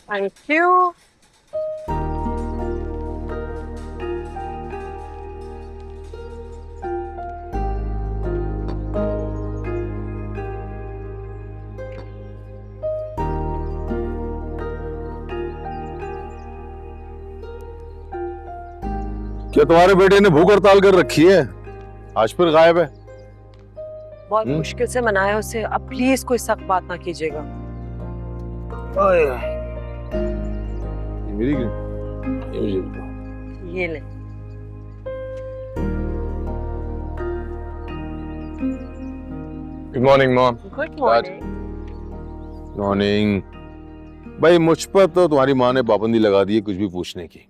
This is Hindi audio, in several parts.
Thank you. क्या तुम्हारे बेटे ने भूख हड़ताल कर रखी है? आज फिर गायब है। बहुत मुश्किल से मनाया उसे, अब प्लीज कोई सख्त बात ना कीजिएगा। ये मेरी ये मुझे बताओ। ये ले। Good morning mom. Good morning. Morning. भाई मुझ पर तो तुम्हारी माँ ने पाबंदी लगा दी है कुछ भी पूछने की,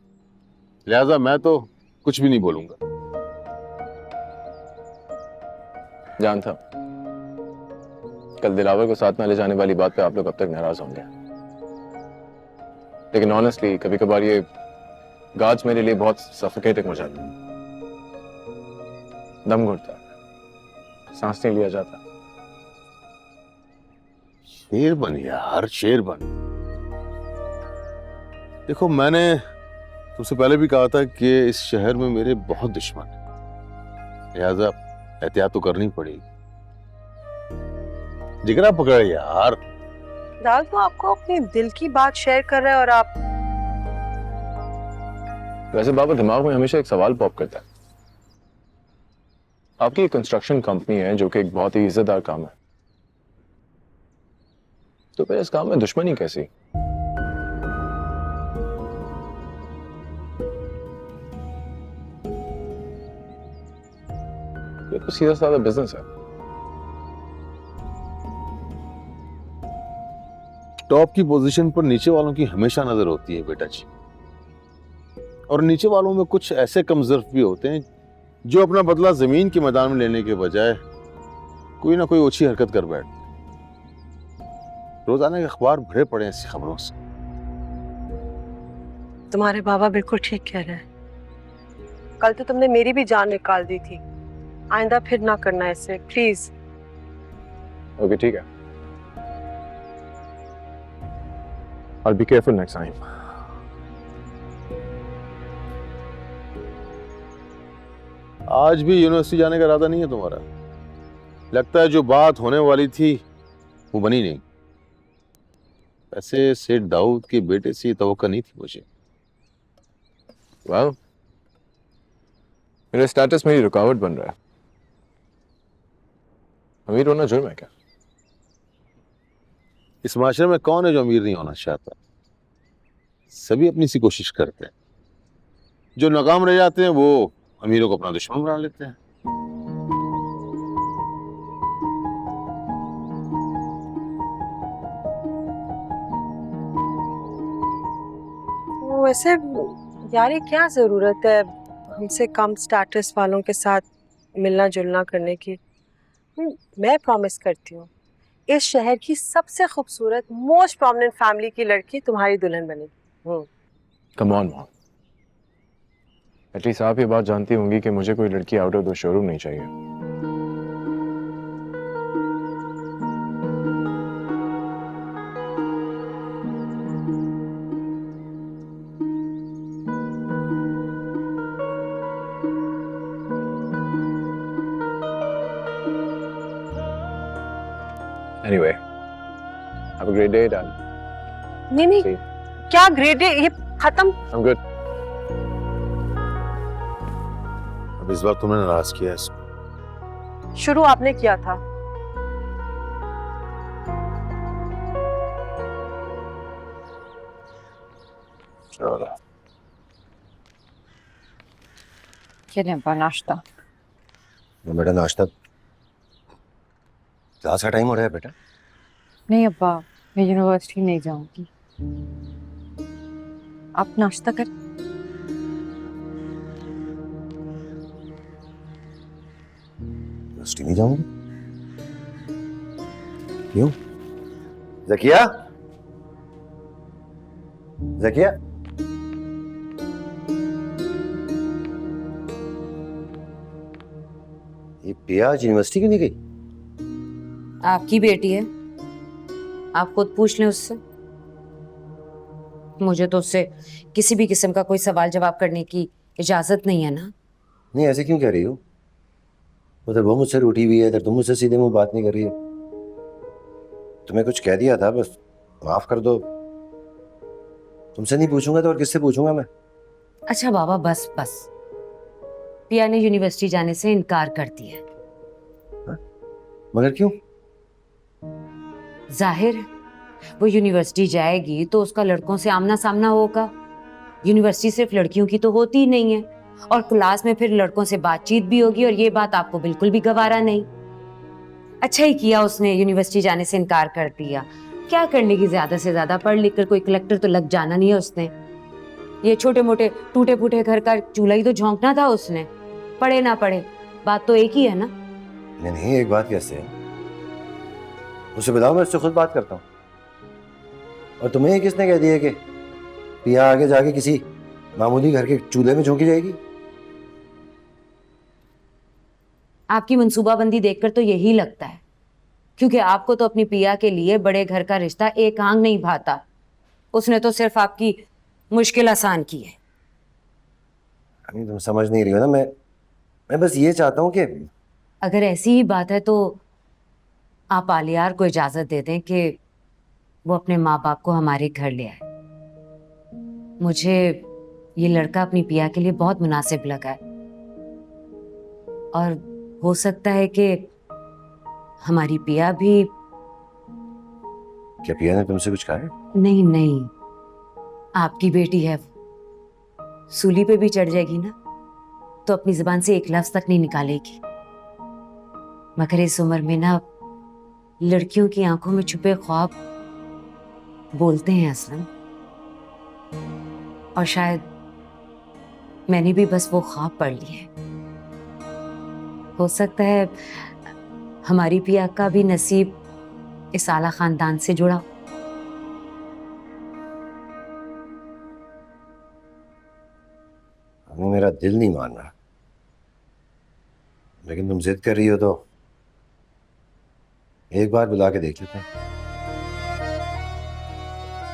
लिहाजा मैं तो कुछ भी नहीं बोलूंगा। जानता हूं, कल दिलावर को साथ में ले जाने वाली बात पे आप लोग अब तक नाराज होंगे, लेकिन ऑनेस्टली कभी कभार ये गार्ड्स मेरे लिए बहुत सफोकेटिंग हो जाते हैं। दम घुटता है, सांस नहीं लिया जाता। शेर बन यार, शेर बन। देखो मैंने तुमसे पहले भी कहा था कि इस शहर में मेरे बहुत दुश्मन हैं, लिहाजा एहतियात तो करनी पड़ेगी। जिगरा पकड़ यार। दाल तो आपको अपनी दिल की बात शेयर कर रहा है और आप वैसे बाबा दिमाग में हमेशा एक सवाल पॉप करता है। आपकी एक कंस्ट्रक्शन कंपनी है जो कि एक बहुत ही इज्जतदार काम है, तो फिर इस काम में दुश्मनी कैसी? ये तो सीधा साधा बिजनेस है। टॉप की पोजीशन पर नीचे वालों की हमेशा नजर होती है बेटा जी, और नीचे वालों में कुछ ऐसे कमजोर भी होते हैं जो अपना बदला जमीन के मैदान में लेने के बजाय कोई ना कोई ओछी हरकत कर बैठते। रोजाना के अखबार भरे पड़े हैं ऐसी खबरों से। तुम्हारे बाबा बिल्कुल ठीक कह रहे हैं। कल तो तुमने मेरी भी जान निकाल दी थी, आइंदा फिर ना करना ऐसे प्लीज। ओके ठीक है, I'll be careful next time. आज भी यूनिवर्सिटी जाने का इरादा नहीं है तुम्हारा? लगता है जो बात होने वाली थी वो बनी नहीं। वैसे सेठ दाऊद के बेटे से तवक्को नहीं थी मुझे। Well, मेरा स्टेटस मेरी रुकावट बन रहा है। अमीर होना जुर्म है क्या? इस माशरे में कौन है जो अमीर नहीं होना चाहता? सभी अपनी सी कोशिश करते हैं, जो नाकाम रह जाते हैं वो अमीरों को अपना दुश्मन बना लेते हैं। वैसे यार ये क्या जरूरत है हमसे कम स्टेटस वालों के साथ मिलना जुलना करने की। मैं प्रॉमिस करती हूँ इस शहर की सबसे खूबसूरत मोस्ट प्रोमिनेंट फैमिली की लड़की तुम्हारी दुल्हन बनेगी। Come on, mom. एटलीस्ट आप ये बात जानती होंगी कि मुझे कोई लड़की आउट ऑफ द शोरूम नहीं चाहिए। Anyway, have a great day, Dad. नहीं नहीं, See? क्या ग्रेड है ये खत्म। I'm good. अब इस बार तुमने नाराज किया है इसको। शुरू आपने किया था। चलो ये लें अब्बा नाश्ता। बेटा नाश्ता, क्लास का टाइम हो रहा है बेटा। नहीं अब्बा, मैं यूनिवर्सिटी नहीं जाऊंगी। आप नाश्ता कर। यूनिवर्सिटी नहीं जाऊंगी? क्यों? जकिया, जकिया, ये पिया आज यूनिवर्सिटी क्यों नहीं गई? आपकी बेटी है, आप खुद पूछ लें उससे। मुझे तो उससे किसी भी किस्म का कोई सवाल जवाब करने की इजाजत नहीं है ना। नहीं, ऐसे क्यों कह रही हो? उधर वो मुझसे रूठी हुई है, इधर तुम मुझसे सीधे मुंह बात नहीं कर रही हो। तुम्हें कुछ कह दिया था, बस माफ कर दो। तुमसे नहीं पूछूंगा तो और किससे पूछूंगा मैं? अच्छा बाबा, बस बस। पिया ने यूनिवर्सिटी जाने से इनकार कर दिया। मगर क्यों? जाहिर है, वो यूनिवर्सिटी जाएगी तो उसका लड़कों से आमना सामना होगा। यूनिवर्सिटी सिर्फ लड़कियों की तो होती ही नहीं है, और क्लास में फिर लड़कों से बातचीत भी होगी, और ये बात आपको बिल्कुल भी गवारा नहीं। अच्छा ही किया उसने यूनिवर्सिटी जाने से इनकार कर दिया। क्या करने की, ज्यादा से ज्यादा पढ़ लिख कर कोई कलेक्टर तो लग जाना नहीं है उसने। ये छोटे मोटे टूटे फूटे घर का चूल्हा ही तो झोंकना था उसने। पढ़े ना पढ़े, बात तो एक ही है ना। नहीं, एक बात कैसे है? उसे बताओ, मैं उससे खुद बात करता हूँ। और तुम्हें ये किसने कह दिया कि पिया आगे जाके किसी मामूली घर के चूल्हे में झोंकी जाएगी? आपकी मंसूबाबंदी देखकर तो यही लगता है, क्योंकि आपको तो अपनी पिया के लिए बड़े घर का रिश्ता एक आंग नहीं भाता। उसने तो सिर्फ आपकी मुश्किल आसान की है। अभी तुम समझ नहीं रही हो ना। मैं बस ये चाहता हूँ कि अगर ऐसी ही बात है तो आप आलियार को इजाजत दे दें कि वो अपने माँ बाप को हमारे घर ले आए। मुझे ये लड़का अपनी पिया के लिए बहुत मुनासिब लगा है, और हो सकता है कि हमारी पिया भी। क्या पिया ने तुमसे कुछ कहा है? नहीं नहीं, आपकी बेटी है, वो सूली पे भी चढ़ जाएगी ना तो अपनी जुबान से एक लफ्ज तक नहीं निकालेगी। मगर इस उम्र में ना लड़कियों की आंखों में छुपे ख्वाब बोलते हैं असलम, और शायद मैंने भी बस वो ख्वाब पढ़ लिए हैं। हो सकता है हमारी पिया का भी नसीब इस आला खानदान से जुड़ा। अभी मेरा दिल नहीं मान रहा, लेकिन तुम जिद कर रही हो तो एक बार बुला के देख लेते हैं।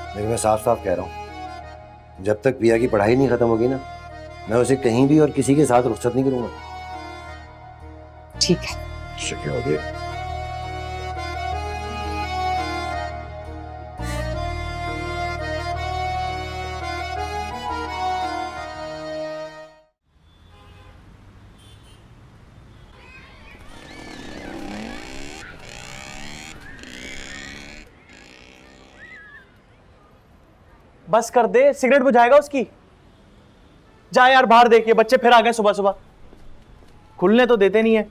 लेकिन मैं साफ साफ कह रहा हूँ, जब तक पिया की पढ़ाई नहीं खत्म होगी ना, मैं उसे कहीं भी और किसी के साथ रुखसत नहीं करूंगा। ठीक है। शुक्र हो गया। बस कर दे, सिगरेट बुझाएगा उसकी। जा यार बाहर देखिए, बच्चे फिर आ गए सुबह सुबह, खुलने तो देते नहीं है।